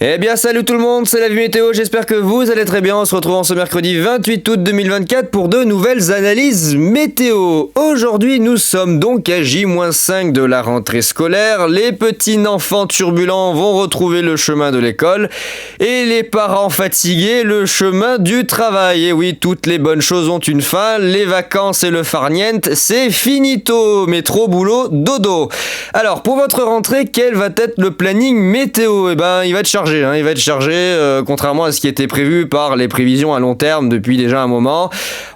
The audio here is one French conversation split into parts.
Eh bien salut tout le monde, c'est la Vie Météo, j'espère que vous allez très bien. On se retrouve en ce mercredi 28 août 2024 pour de nouvelles analyses météo. Aujourd'hui nous sommes donc à J-5 de la rentrée scolaire. Les petits enfants turbulents vont retrouver le chemin de l'école et les parents fatigués le chemin du travail. Et oui, toutes les bonnes choses ont une fin, les vacances et le farniente, c'est finito. Métro, boulot, dodo. Alors pour votre rentrée, quel va être le planning météo? Eh ben il va être chargé. Il va être chargé, contrairement à ce qui était prévu par les prévisions à long terme depuis déjà un moment.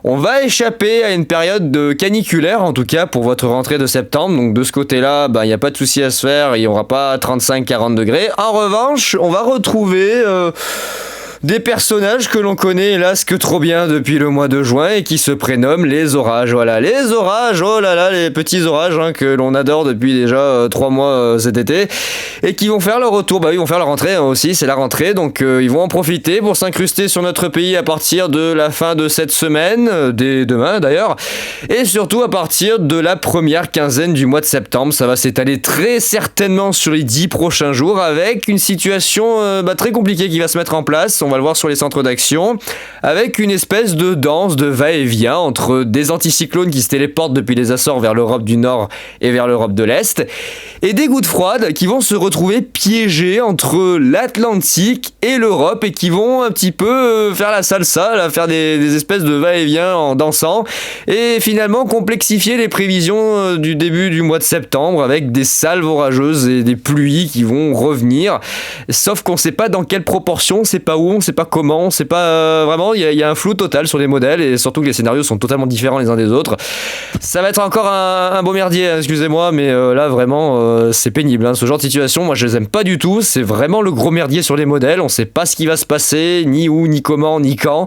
On va échapper à une période de caniculaire, en tout cas pour votre rentrée de septembre. Donc de ce côté-là, il n'y a pas de souci à se faire, il n'y aura pas 35-40 degrés. En revanche, on va retrouver des personnages que l'on connaît hélas que trop bien depuis le mois de juin et qui se prénomment les orages. Voilà, les orages, oh là là, les petits orages que l'on adore depuis déjà 3 mois cet été et qui vont faire leur retour. Ils vont faire leur rentrée aussi, c'est la rentrée, donc ils vont en profiter pour s'incruster sur notre pays à partir de la fin de cette semaine, dès demain d'ailleurs, et surtout à partir de la première quinzaine du mois de septembre. Ça va s'étaler très certainement sur les 10 prochains jours avec une situation très compliquée qui va se mettre en place. On va le voir sur les centres d'action, avec une espèce de danse de va-et-vient entre des anticyclones qui se téléportent depuis les Açores vers l'Europe du Nord et vers l'Europe de l'Est, et des gouttes froides qui vont se retrouver piégées entre l'Atlantique et l'Europe et qui vont un petit peu faire la salsa, là, faire des espèces de va-et-vient en dansant, et finalement complexifier les prévisions du début du mois de septembre avec des salves orageuses et des pluies qui vont revenir, sauf qu'on ne sait pas dans quelle proportion, c'est pas où, on sait pas comment, on sait pas vraiment, il y a un flou total sur les modèles et surtout que les scénarios sont totalement différents les uns des autres. Ça va être encore un beau merdier, excusez-moi, mais là vraiment c'est pénible. Ce genre de situation, moi je les aime pas du tout, c'est vraiment le gros merdier sur les modèles, on sait pas ce qui va se passer, ni où, ni comment, ni quand.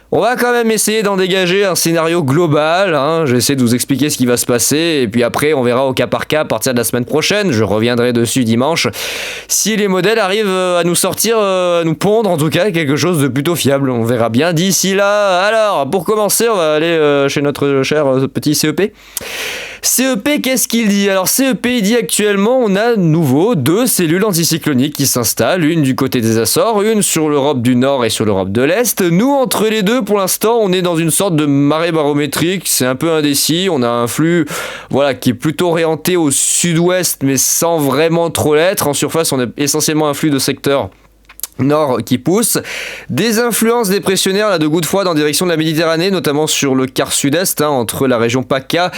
On va quand même essayer d'en dégager un scénario global, Je vais essayer de vous expliquer ce qui va se passer, et puis après on verra au cas par cas à partir de la semaine prochaine, je reviendrai dessus dimanche, si les modèles arrivent à nous sortir, à nous pondre en tout cas quelque chose de plutôt fiable, on verra bien d'ici là. Alors, pour commencer, on va aller chez notre cher petit CEP. CEP, qu'est-ce qu'il dit? Alors CEP, il dit actuellement on a nouveau 2 cellules anticycloniques qui s'installent, une du côté des Açores, une sur l'Europe du Nord et sur l'Europe de l'Est. Nous, entre les deux, pour l'instant, on est dans une sorte de marée barométrique, c'est un peu indécis, on a un flux qui est plutôt orienté au sud-ouest mais sans vraiment trop l'être. En surface, on a essentiellement un flux de secteur nord qui pousse, des influences dépressionnaires de gouttes froides en direction de la Méditerranée, notamment sur le quart sud-est, entre la région PACA,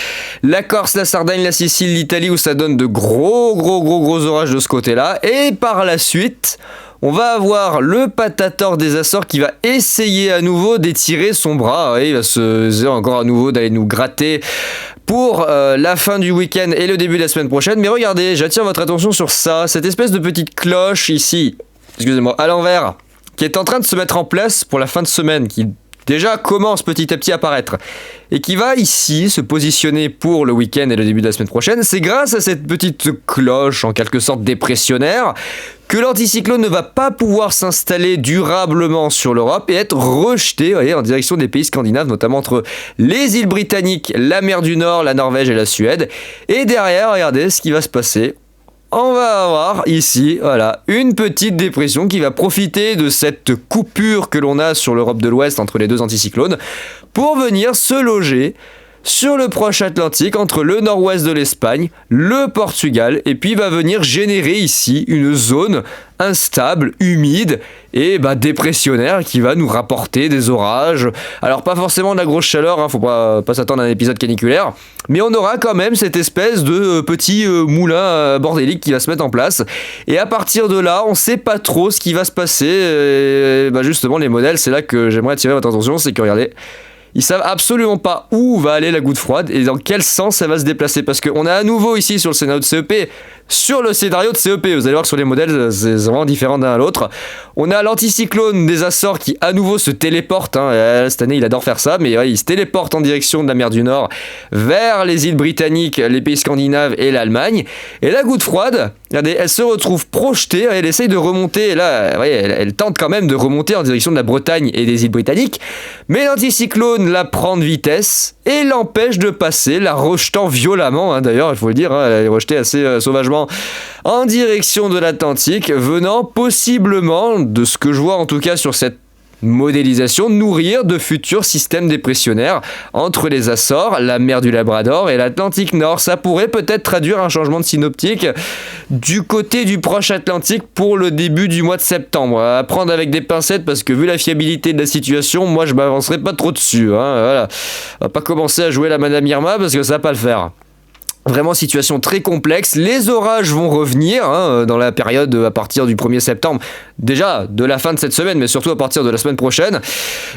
la Corse, la Sardaigne, la Sicile, l'Italie, où ça donne de gros orages de ce côté-là. Et par la suite, on va avoir le patator des Açores qui va essayer à nouveau d'étirer son bras. Il va se dire encore à nouveau d'aller nous gratter pour la fin du week-end et le début de la semaine prochaine. Mais regardez, j'attire votre attention sur ça, cette espèce de petite cloche ici, excusez-moi, à l'envers, qui est en train de se mettre en place pour la fin de semaine, qui déjà commence petit à petit à apparaître, et qui va ici se positionner pour le week-end et le début de la semaine prochaine. C'est grâce à cette petite cloche, en quelque sorte dépressionnaire, que l'anticyclone ne va pas pouvoir s'installer durablement sur l'Europe et être rejeté en direction des pays scandinaves, notamment entre les îles britanniques, la mer du Nord, la Norvège et la Suède. Et derrière, regardez ce qui va se passer. On va avoir ici, une petite dépression qui va profiter de cette coupure que l'on a sur l'Europe de l'Ouest entre les 2 anticyclones pour venir se loger sur le proche Atlantique entre le nord-ouest de l'Espagne, le Portugal, et puis va venir générer ici une zone instable, humide et dépressionnaire qui va nous rapporter des orages. Alors pas forcément de la grosse chaleur, faut pas s'attendre à un épisode caniculaire, mais on aura quand même cette espèce de petit moulin bordélique qui va se mettre en place. Et à partir de là, on sait pas trop ce qui va se passer. Et, justement, les modèles, c'est là que j'aimerais attirer votre attention, c'est que regardez, ils savent absolument pas où va aller la goutte froide et dans quel sens elle va se déplacer, parce qu'on a à nouveau ici sur le scénario de CEP, sur le scénario de CEP, vous allez voir que sur les modèles c'est vraiment différent d'un à l'autre. On a l'anticyclone des Açores qui à nouveau se téléporte, cette année il adore faire ça, mais il se téléporte en direction de la mer du Nord vers les îles britanniques, les pays scandinaves et l'Allemagne, et la goutte froide, regardez, elle se retrouve projetée, elle essaye de remonter, là elle tente quand même de remonter en direction de la Bretagne et des îles britanniques, mais l'anticyclone la prend de vitesse et l'empêche de passer, la rejetant violemment, d'ailleurs il faut le dire, elle est rejetée assez sauvagement justement en direction de l'Atlantique, venant possiblement, de ce que je vois en tout cas sur cette modélisation, nourrir de futurs systèmes dépressionnaires entre les Açores, la mer du Labrador et l'Atlantique Nord. Ça pourrait peut-être traduire un changement de synoptique du côté du proche Atlantique pour le début du mois de septembre. À prendre avec des pincettes parce que vu la fiabilité de la situation, moi je m'avancerai pas trop dessus. Voilà. On va pas commencer à jouer la Madame Irma parce que ça va pas le faire. Vraiment situation très complexe, les orages vont revenir dans la période à partir du 1er septembre, déjà de la fin de cette semaine, mais surtout à partir de la semaine prochaine.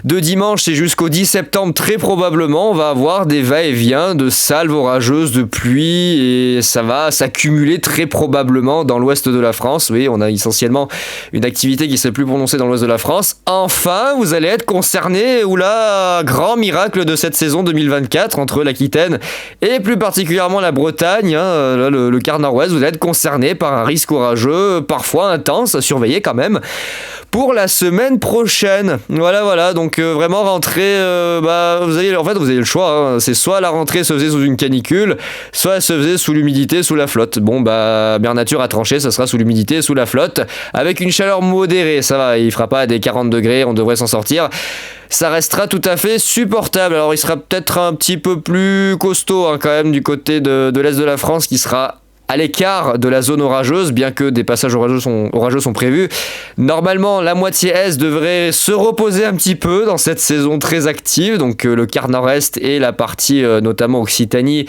De dimanche et jusqu'au 10 septembre, très probablement, on va avoir des va-et-vient de salves orageuses, de pluie, et ça va s'accumuler très probablement dans l'ouest de la France. Oui, on a essentiellement une activité qui serait plus prononcée dans l'ouest de la France. Enfin, vous allez être concernés, oula, grand miracle de cette saison 2024 entre l'Aquitaine et plus particulièrement la Bretagne, le quart nord-ouest, vous allez être concerné par un risque orageux, parfois intense, à surveiller quand même, pour la semaine prochaine. Voilà, donc vraiment rentrée, vous avez le choix, c'est soit la rentrée se faisait sous une canicule, soit elle se faisait sous l'humidité, sous la flotte. Mère Nature a tranché, ça sera sous l'humidité et sous la flotte, avec une chaleur modérée, ça va, il fera pas des 40 degrés, on devrait s'en sortir. Ça restera tout à fait supportable. Alors il sera peut-être un petit peu plus costaud quand même du côté de l'est de la France, qui sera à l'écart de la zone orageuse, bien que des passages orageux sont prévus. Normalement, la moitié est devrait se reposer un petit peu dans cette saison très active, donc le quart nord-est et la partie notamment Occitanie,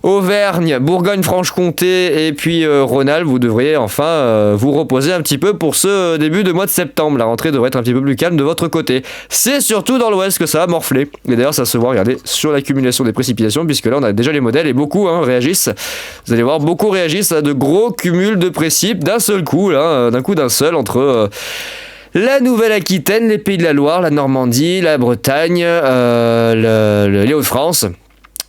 Auvergne, Bourgogne-Franche-Comté et puis Rhône-Alpes, vous devriez enfin vous reposer un petit peu pour ce début de mois de septembre. La rentrée devrait être un petit peu plus calme de votre côté. C'est surtout dans l'ouest que ça va morfler. Et d'ailleurs, ça se voit, regardez, sur l'accumulation des précipitations, puisque là, on a déjà les modèles et beaucoup réagissent. Vous allez voir, beaucoup réagissent à de gros cumuls de précipes d'un seul coup, d'un seul, entre la Nouvelle-Aquitaine, les Pays de la Loire, la Normandie, la Bretagne, les Hauts-de-France,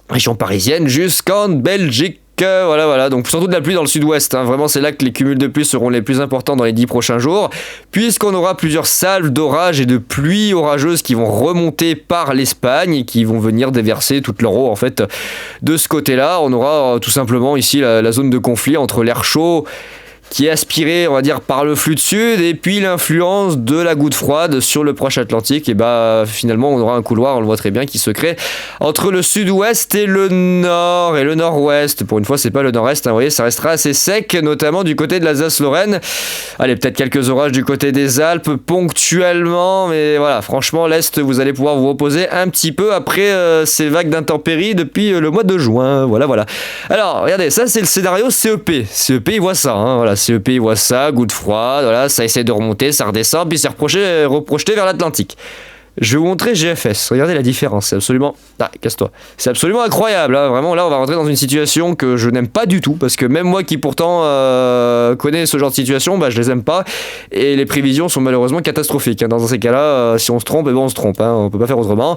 région parisienne, jusqu'en Belgique. Voilà, donc surtout de la pluie dans le sud-ouest, vraiment c'est là que les cumuls de pluie seront les plus importants dans les 10 prochains jours, puisqu'on aura plusieurs salves d'orage et de pluie orageuse qui vont remonter par l'Espagne et qui vont venir déverser toute leur eau en fait de ce côté-là. On aura tout simplement ici la zone de conflit entre l'air chaud qui est aspiré, on va dire, par le flux de sud, et puis l'influence de la goutte froide sur le proche Atlantique. Et finalement, on aura un couloir, on le voit très bien, qui se crée entre le sud-ouest et le nord, et le nord-ouest. Pour une fois, c'est pas le nord-est, vous voyez, ça restera assez sec, notamment du côté de l'Alsace-Lorraine. Allez, peut-être quelques orages du côté des Alpes, ponctuellement, mais voilà, franchement, l'Est, vous allez pouvoir vous reposer un petit peu après ces vagues d'intempéries depuis le mois de juin. Voilà. Alors, regardez, ça, c'est le scénario CEP. CEP, il voit ça, voilà. CEP, il voit ça, goutte froide, voilà, ça essaie de remonter, ça redescend, puis c'est reprojeté vers l'Atlantique. Je vais vous montrer GFS, regardez la différence, c'est absolument... casse-toi. C'est absolument incroyable, vraiment, là on va rentrer dans une situation que je n'aime pas du tout, parce que même moi qui pourtant connais ce genre de situation, je les aime pas, et les prévisions sont malheureusement catastrophiques. Dans ces cas-là, si on se trompe, on se trompe, on peut pas faire autrement.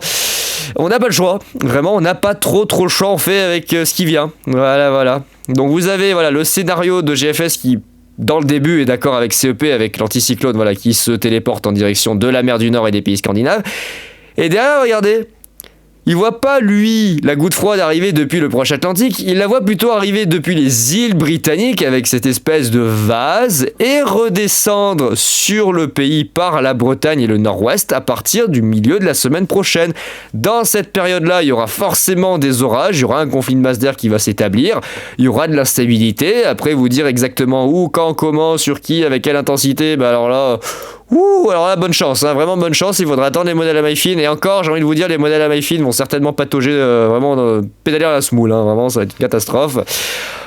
On n'a pas le choix, vraiment, on n'a pas trop le choix, on fait avec ce qui vient. Voilà. Donc vous avez le scénario de GFS qui, dans le début, est d'accord avec CEP, avec l'anticyclone qui se téléporte en direction de la mer du Nord et des pays scandinaves. Et derrière, regardez, il voit pas, lui, la goutte froide arriver depuis le proche Atlantique, il la voit plutôt arriver depuis les îles britanniques avec cette espèce de vase et redescendre sur le pays par la Bretagne et le nord-ouest à partir du milieu de la semaine prochaine. Dans cette période-là, il y aura forcément des orages, il y aura un conflit de masse d'air qui va s'établir, il y aura de l'instabilité. Après, vous dire exactement où, quand, comment, sur qui, avec quelle intensité, alors là, bonne chance, vraiment bonne chance, il faudra attendre les modèles à maille fine, et encore, j'ai envie de vous dire, les modèles à maille fine vont certainement patauger, pédaler à la semoule, vraiment, ça va être une catastrophe.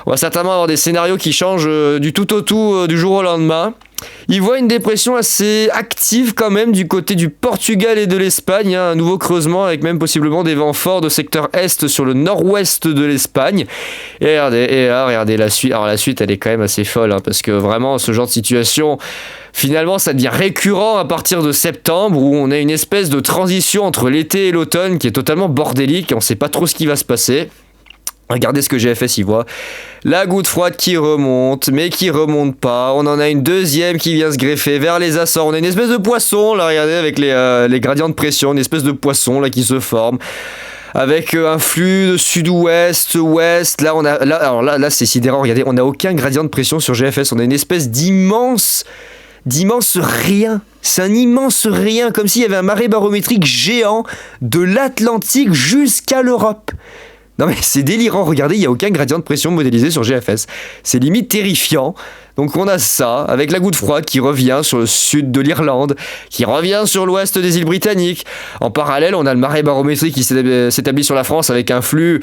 On va certainement avoir des scénarios qui changent du tout au tout du jour au lendemain. Il voit une dépression assez active quand même du côté du Portugal et de l'Espagne, un nouveau creusement avec même possiblement des vents forts de secteur est sur le nord-ouest de l'Espagne. Et regardez la suite. Alors la suite, elle est quand même assez folle, parce que vraiment ce genre de situation, finalement, ça devient récurrent à partir de septembre, où on a une espèce de transition entre l'été et l'automne qui est totalement bordélique, et on ne sait pas trop ce qui va se passer. Regardez ce que GFS y voit. La goutte froide qui remonte, mais qui remonte pas. On en a une deuxième qui vient se greffer vers les Açores. On a une espèce de poisson, là, regardez, avec les gradients de pression, une espèce de poisson là qui se forme. avec un flux de sud-ouest, ouest. Là, là, c'est sidérant. Regardez, on n'a aucun gradient de pression sur GFS. On a une espèce d'immense rien. C'est un immense rien, comme s'il y avait un marais barométrique géant de l'Atlantique jusqu'à l'Europe. Non mais c'est délirant, regardez, il n'y a aucun gradient de pression modélisé sur GFS. C'est limite terrifiant. Donc on a ça, avec la goutte froide qui revient sur le sud de l'Irlande, qui revient sur l'ouest des îles britanniques. En parallèle, on a le marais barométrique qui s'établit sur la France avec un flux...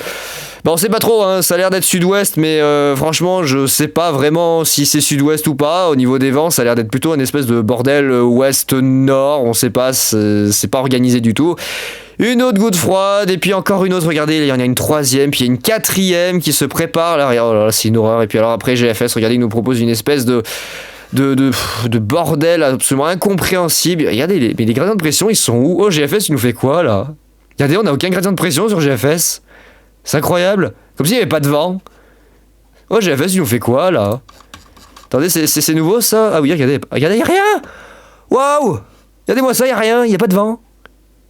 Bon, on sait pas trop, hein, ça a l'air d'être sud-ouest, mais franchement, je sais pas vraiment si c'est sud-ouest ou pas. Au niveau des vents, ça a l'air d'être plutôt une espèce de bordel ouest-nord, on sait pas, c'est pas organisé du tout. Une autre goutte froide, et puis encore une autre, regardez, il y en a une troisième, puis il y a une quatrième qui se prépare, là, oh là, c'est une horreur, et puis alors après GFS, regardez, il nous propose une espèce de bordel absolument incompréhensible. Regardez, mais les gradients de pression, ils sont où? Oh, GFS, il nous fait quoi, là? Regardez, on n'a aucun gradient de pression sur GFS. C'est incroyable, comme s'il n'y avait pas de vent. Oh, GFS, il nous fait quoi, là? Attendez, c'est nouveau, ça? Ah oui, regardez, il n'y a rien! Waouh! Regardez-moi ça, il n'y a rien, il n'y a pas de vent.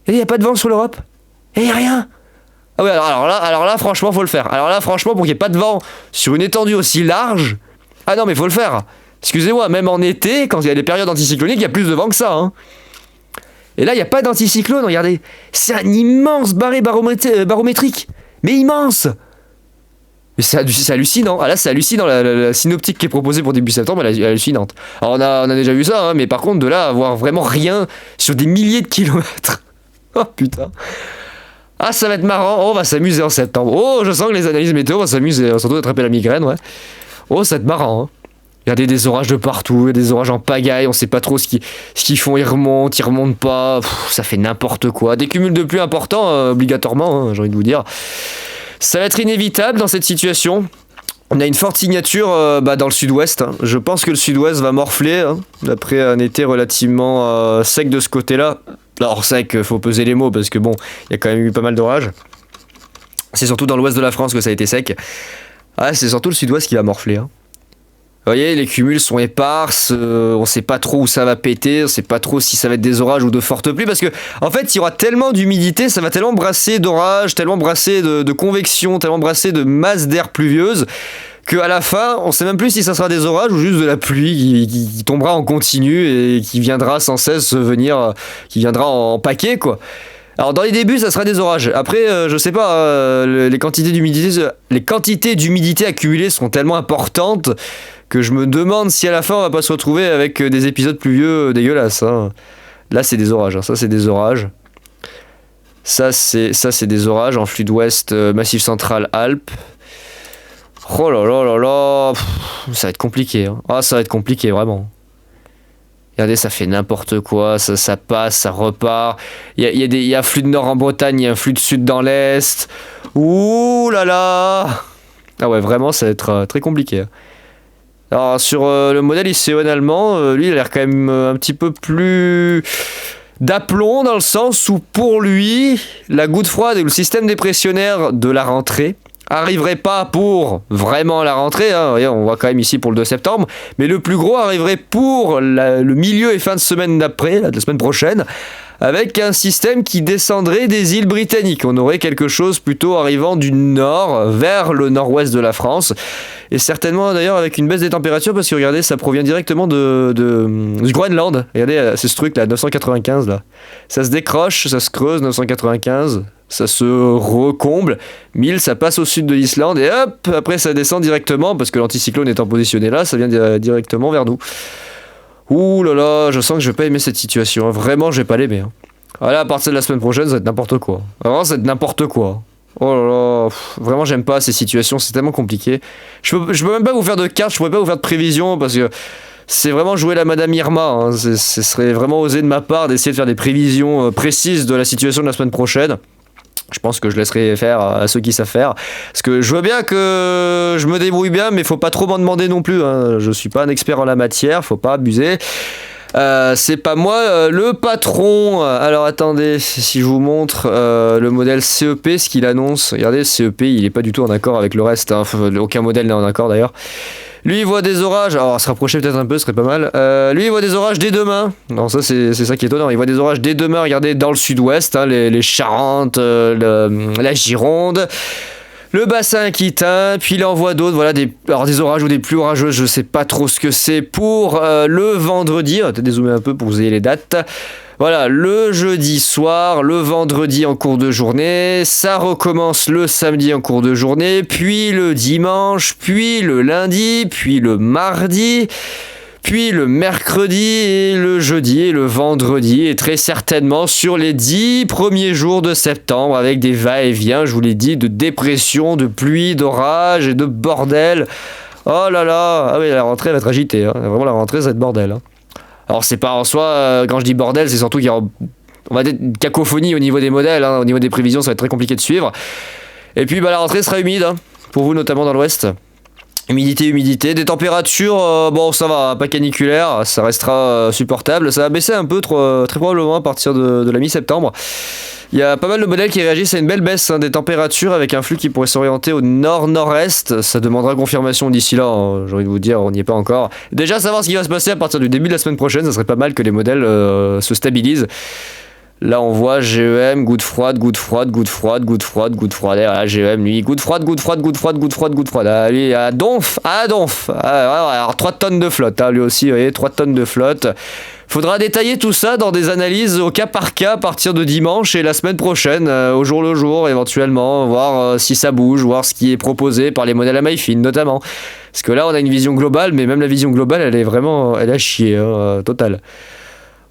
Il n'y a pas de vent sur l'Europe. Il n'y a rien. Ah oui, alors là, franchement, faut le faire. Alors là, franchement, pour qu'il n'y ait pas de vent sur une étendue aussi large... Ah non, mais faut le faire. Excusez-moi, même en été, quand il y a des périodes anticycloniques, il y a plus de vent que ça. Hein. Et là, il n'y a pas d'anticyclone, regardez. C'est un immense barré barométrique. Mais immense. Mais c'est hallucinant. Ah là, c'est hallucinant. La synoptique qui est proposée pour début septembre, elle est hallucinante. Alors, on a déjà vu ça, hein, mais par contre, de là à avoir vraiment rien sur des milliers de kilomètres... Oh putain. Ah, ça va être marrant. Oh, on va s'amuser en septembre. Oh, je sens que les analyses météo vont s'amuser. Surtout d'attraper la migraine, ouais. Oh, ça va être marrant. Hein. Regardez, des orages de partout. Des orages en pagaille. On sait pas trop ce qu'ils font. Ils remontent pas. Ça fait n'importe quoi. Des cumuls de pluie importants, obligatoirement, hein, j'ai envie de vous dire. Ça va être inévitable dans cette situation. On a une forte signature dans le sud-ouest. Hein. Je pense que le sud-ouest va morfler. Hein, d'après un été relativement sec de ce côté-là. Alors sec, faut peser les mots parce que bon, il y a quand même eu pas mal d'orages. C'est surtout dans l'ouest de la France que ça a été sec. Ah, c'est surtout le sud-ouest qui va morfler. Hein. Vous voyez, les cumuls sont éparses, on sait pas trop où ça va péter, on sait pas trop si ça va être des orages ou de fortes pluies, parce que en fait, il y aura tellement d'humidité, ça va tellement brasser d'orages, tellement brasser de convection, tellement brasser de masse d'air pluvieuse, qu'à la fin, on sait même plus si ça sera des orages ou juste de la pluie qui tombera en continu et qui viendra sans cesse venir, qui viendra en paquet, quoi. Alors dans les débuts, ça sera des orages. Après, je sais pas, les quantités d'humidité accumulées seront tellement importantes que je me demande si à la fin on va pas se retrouver avec des épisodes pluvieux dégueulasses. Hein. Là, c'est des orages. Hein. Ça, c'est des orages. Ça, c'est des orages en flux d'ouest, Massif central, Alpes. Oh là là là là, ça va être compliqué. Hein. Ah, ça va être compliqué, vraiment. Regardez, ça fait n'importe quoi, ça passe, ça repart. Il y a un flux de nord en Bretagne, il y a un flux de sud dans l'est. Ouh là là. Ah ouais, vraiment, ça va être très compliqué. Alors, sur le modèle ICON allemand, lui, il a l'air quand même un petit peu plus d'aplomb, dans le sens où, pour lui, la goutte froide et le système dépressionnaire de la rentrée arriverait pas pour vraiment la rentrée, hein. On voit quand même ici pour le 2 septembre, mais le plus gros arriverait pour le milieu et fin de semaine d'après, la semaine prochaine, avec un système qui descendrait des îles britanniques. On aurait quelque chose plutôt arrivant du nord vers le nord-ouest de la France, et certainement d'ailleurs avec une baisse des températures, parce que regardez, ça provient directement du Groenland. Regardez, c'est ce truc là, 995 là. Ça se décroche, ça se creuse, 995. Ça se recomble, 1000, ça passe au sud de l'Islande, et hop, après ça descend directement, parce que l'anticyclone étant positionné là, ça vient directement vers nous. Ouh là là, je sens que je vais pas aimer cette situation, hein. Vraiment je vais pas l'aimer. Hein. Voilà, à partir de la semaine prochaine, ça va être n'importe quoi. Vraiment, ça va être n'importe quoi. Oh là là, vraiment j'aime pas ces situations, c'est tellement compliqué. Je peux même pas vous faire de cartes, je pourrais pas vous faire de prévisions, parce que c'est vraiment jouer la Madame Irma. Hein. Ce serait vraiment osé de ma part d'essayer de faire des prévisions précises de la situation de la semaine prochaine. Je pense que je laisserai faire à ceux qui savent faire. Parce que je veux bien que je me débrouille bien, mais faut pas trop m'en demander non plus. Hein. Je suis pas un expert en la matière, faut pas abuser. C'est pas moi le patron. Alors attendez, si je vous montre le modèle CEP, ce qu'il annonce. Regardez, CEP, il est pas du tout en accord avec le reste. Hein. Aucun modèle n'est en accord d'ailleurs. Lui, il voit des orages. Alors, se rapprocher peut-être un peu, ce serait pas mal. Lui, il voit des orages dès demain. Non, ça, c'est ça qui est étonnant. Il voit des orages dès demain. Regardez, dans le sud-ouest, hein, les Charentes, la Gironde, le bassin aquitain. Puis il en voit d'autres. Voilà, des orages ou des pluies orageuses. Je sais pas trop ce que c'est pour le vendredi. On va peut-être dézoomer un peu pour que vous ayez les dates. Voilà, le jeudi soir, le vendredi en cours de journée, ça recommence le samedi en cours de journée, puis le dimanche, puis le lundi, puis le mardi, puis le mercredi et le jeudi et le vendredi, et très certainement sur les 10 premiers jours de septembre, avec des va-et-vient, je vous l'ai dit, de dépression, de pluie, d'orage et de bordel. Oh là là, ah oui, la rentrée va être agitée, hein. Vraiment la rentrée ça va être bordel, hein. Alors c'est pas en soi, quand je dis bordel, c'est surtout qu'il y a, on va dire, une cacophonie au niveau des modèles, hein, au niveau des prévisions, ça va être très compliqué de suivre. Et puis la rentrée sera humide, hein, pour vous notamment dans l'ouest. Humidité, des températures, bon ça va, pas caniculaire, ça restera supportable. Ça va baisser un peu, très probablement à partir de la mi-septembre. Il y a pas mal de modèles qui réagissent à une belle baisse, hein, des températures avec un flux qui pourrait s'orienter au nord-nord-est. Ça demandera confirmation d'ici là, hein, j'ai envie de vous dire, on n'y est pas encore. Déjà savoir ce qui va se passer à partir du début de la semaine prochaine, ça serait pas mal que les modèles se stabilisent. Là on voit GEM, goutte froide. Et voilà, GEM lui, goutte froide. Ah, lui, à Donf. Alors 3 tonnes de flotte, hein, lui aussi, vous voyez, 3 tonnes de flotte. Faudra détailler tout ça dans des analyses au cas par cas à partir de dimanche et la semaine prochaine, au jour le jour éventuellement, voir si ça bouge, voir ce qui est proposé par les modèles à maille fine notamment. Parce que là on a une vision globale, mais même la vision globale elle est à chier, hein, totale.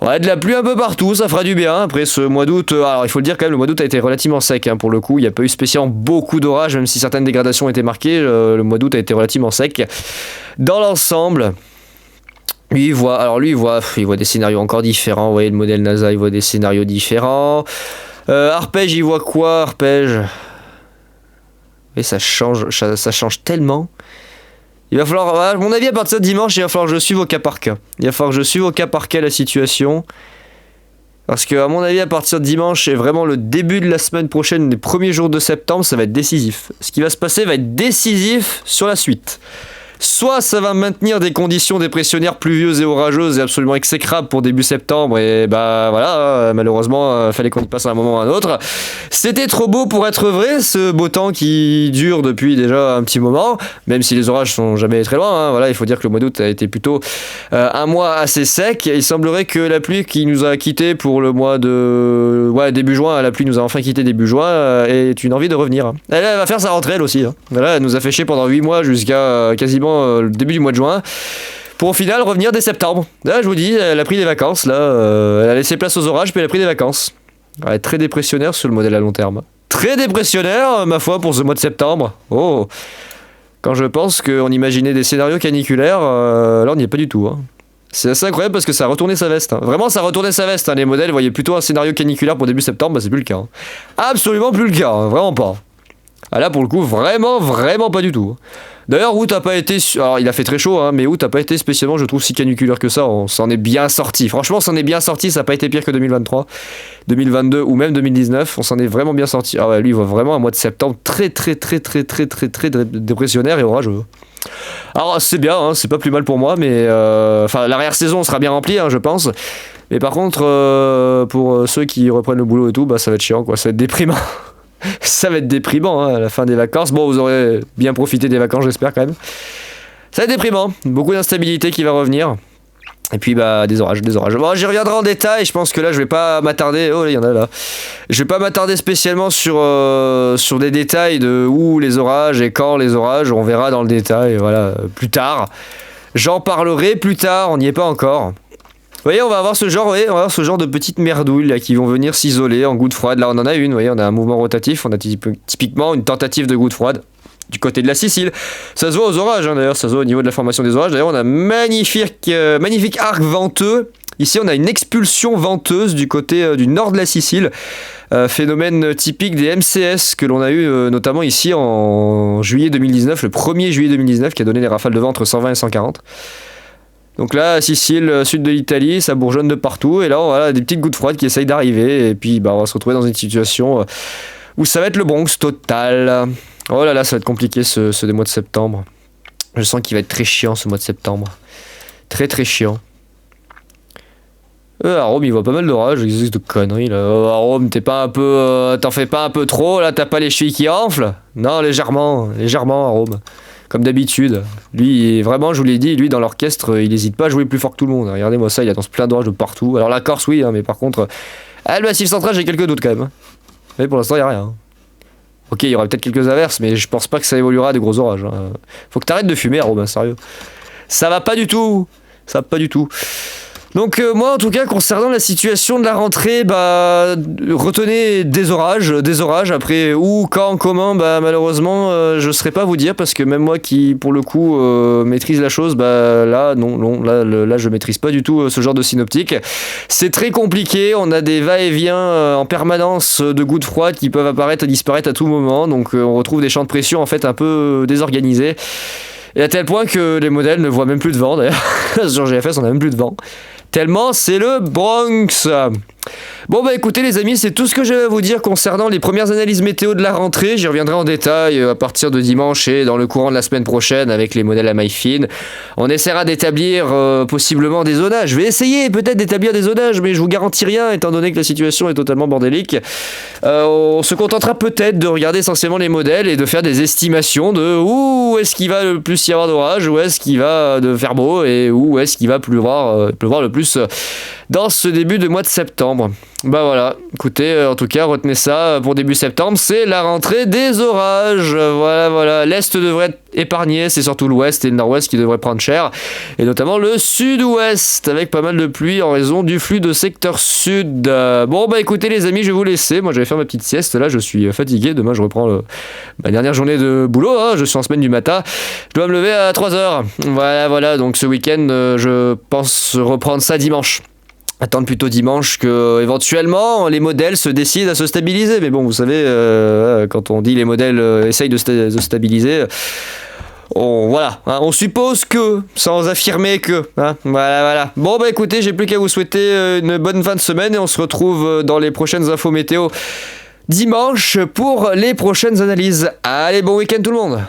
Ouais, de la pluie un peu partout, ça fera du bien. Après ce mois d'août, alors il faut le dire quand même, le mois d'août a été relativement sec, hein, pour le coup. Il n'y a pas eu spécialement beaucoup d'orages, même si certaines dégradations ont été marquées. Le mois d'août a été relativement sec. Dans l'ensemble, lui, il voit des scénarios encore différents. Vous voyez le modèle NASA, il voit des scénarios différents. Arpège, il voit quoi, Arpège? Et ça change tellement. Il va falloir, à mon avis, à partir de dimanche, il va falloir que je suive au cas par cas. Il va falloir que je suive au cas par cas la situation. Parce que, à mon avis, à partir de dimanche, et vraiment le début de la semaine prochaine, les premiers jours de septembre, ça va être décisif. Ce qui va se passer va être décisif sur la suite. Soit ça va maintenir des conditions dépressionnaires pluvieuses et orageuses et absolument exécrables pour début septembre, et bah voilà, malheureusement, fallait qu'on y passe à un moment ou à un autre. C'était trop beau pour être vrai, ce beau temps qui dure depuis déjà un petit moment, même si les orages sont jamais très loin, hein. Voilà, il faut dire que le mois d'août a été plutôt un mois assez sec. Il semblerait que la pluie qui nous a quittés pour le mois de... Ouais, début juin, la pluie nous a enfin quittés début juin, est une envie de revenir, hein. Elle va faire sa rentrée, elle aussi, hein. Voilà, elle nous a fait chier pendant 8 mois jusqu'à quasiment le début du mois de juin, pour au final revenir dès septembre. Là, je vous dis, elle a pris des vacances, là, elle a laissé place aux orages, puis elle a pris des vacances. Elle est très dépressionnaire sur le modèle à long terme. Très dépressionnaire, ma foi, pour ce mois de septembre. Oh, quand je pense qu'on imaginait des scénarios caniculaires, là on n'y est pas du tout, hein. C'est assez incroyable parce que ça a retourné sa veste, hein. Vraiment, ça a retourné sa veste, hein. Les modèles voyaient plutôt un scénario caniculaire pour début septembre, bah c'est plus le cas, hein. Absolument plus le cas, hein. Vraiment pas. Ah là, pour le coup, vraiment pas du tout. D'ailleurs, août a pas été... Alors, il a fait très chaud, hein, mais août a pas été spécialement, je trouve, si caniculaire que ça. On s'en est bien sorti. Franchement, on s'en est bien sorti. Ça a pas été pire que 2023, 2022 ou même 2019. On s'en est vraiment bien sorti. Ah ouais, lui, il voit vraiment un mois de septembre très dépressionnaire et orageux. Alors, c'est bien, hein, c'est pas plus mal pour moi, mais... Enfin, l'arrière-saison sera bien remplie, hein, je pense. Mais par contre, pour ceux qui reprennent le boulot et tout, bah ça va être chiant, quoi. Ça va être déprimant. Ça va être déprimant, hein, à la fin des vacances. Bon, vous aurez bien profité des vacances, j'espère quand même. Ça va être déprimant, beaucoup d'instabilité qui va revenir. Et puis bah des orages. Bon, j'y reviendrai en détail, je pense que là je vais pas m'attarder. Oh, il y en a là. Je vais pas m'attarder spécialement sur des détails de où les orages et quand les orages, on verra dans le détail, voilà, plus tard. J'en parlerai plus tard, on n'y est pas encore. Vous voyez, on va avoir ce genre de petites merdouilles là, qui vont venir s'isoler en goutte froide. Là, on en a une, vous voyez, on a un mouvement rotatif, on a typiquement une tentative de goutte froide du côté de la Sicile. Ça se voit aux orages, hein, d'ailleurs, ça se voit au niveau de la formation des orages. D'ailleurs, on a un magnifique arc venteux. Ici, on a une expulsion venteuse du côté du nord de la Sicile. Phénomène typique des MCS que l'on a eu notamment ici en juillet 2019, le 1er juillet 2019, qui a donné des rafales de vent entre 120 et 140. Donc là, Sicile, sud de l'Italie, ça bourgeonne de partout. Et là, voilà, des petites gouttes froides qui essayent d'arriver. Et puis, bah, on va se retrouver dans une situation où ça va être le Bronx total. Oh là là, ça va être compliqué ce mois de septembre. Je sens qu'il va être très chiant ce mois de septembre. Très très chiant. À Rome, il voit pas mal d'orage, qu'est-ce de conneries là. À Rome, t'es pas un peu. T'en fais pas un peu trop là, t'as pas les chevilles qui enflent? Non, légèrement, légèrement à Rome. Comme d'habitude. Lui, vraiment, je vous l'ai dit, lui dans l'orchestre, il hésite pas à jouer plus fort que tout le monde. Regardez-moi ça, il annonce plein d'orages de partout. Alors la Corse, oui, hein, mais par contre. Le Massif central, j'ai quelques doutes quand même. Mais pour l'instant, il n'y a rien. Ok, il y aura peut-être quelques averses, mais je pense pas que ça évoluera à des gros orages. Faut que t'arrêtes de fumer, à Rome, sérieux. Ça va pas du tout. Ça va pas du tout. Donc moi en tout cas concernant la situation de la rentrée, retenez des orages, après où, quand, comment, malheureusement je saurais pas vous dire parce que même moi qui pour le coup maîtrise la chose, là je maîtrise pas du tout ce genre de synoptique. C'est très compliqué, on a des va-et-vient en permanence de gouttes froides qui peuvent apparaître et disparaître à tout moment, donc on retrouve des champs de pression en fait un peu désorganisés. Et à tel point que les modèles ne voient même plus de vent d'ailleurs. Sur GFS on a même plus de vent. Tellement c'est le Bronx. Bon écoutez les amis, c'est tout ce que j'avais à vous dire concernant les premières analyses météo de la rentrée. J'y reviendrai en détail à partir de dimanche et dans le courant de la semaine prochaine avec les modèles à maille fine. On essaiera d'établir possiblement des zonages. Je vais essayer peut-être d'établir des zonages, mais je vous garantis rien étant donné que la situation est totalement bordélique. On se contentera peut-être de regarder essentiellement les modèles et de faire des estimations de où est-ce qu'il va le plus y avoir d'orage, où est-ce qu'il va de faire beau et où est-ce qu'il va pleuvoir le plus dans ce début de mois de septembre. Voilà, écoutez, en tout cas, retenez ça pour début septembre, c'est la rentrée des orages. Voilà, l'Est devrait être épargné, c'est surtout l'Ouest et le Nord-Ouest qui devraient prendre cher, et notamment le Sud-Ouest, avec pas mal de pluie en raison du flux de secteur Sud. Écoutez les amis, je vais vous laisser, moi je vais faire ma petite sieste, là je suis fatigué, demain je reprends ma dernière journée de boulot, je suis en semaine du matin, je dois me lever à 3h. Voilà, donc ce week-end, je pense reprendre ça dimanche. Attendre plutôt dimanche que éventuellement les modèles se décident à se stabiliser. Mais bon, vous savez, quand on dit les modèles essayent de se stabiliser, on suppose que, sans affirmer que. Voilà. Écoutez, j'ai plus qu'à vous souhaiter une bonne fin de semaine et on se retrouve dans les prochaines infos météo dimanche pour les prochaines analyses. Allez, bon week-end tout le monde!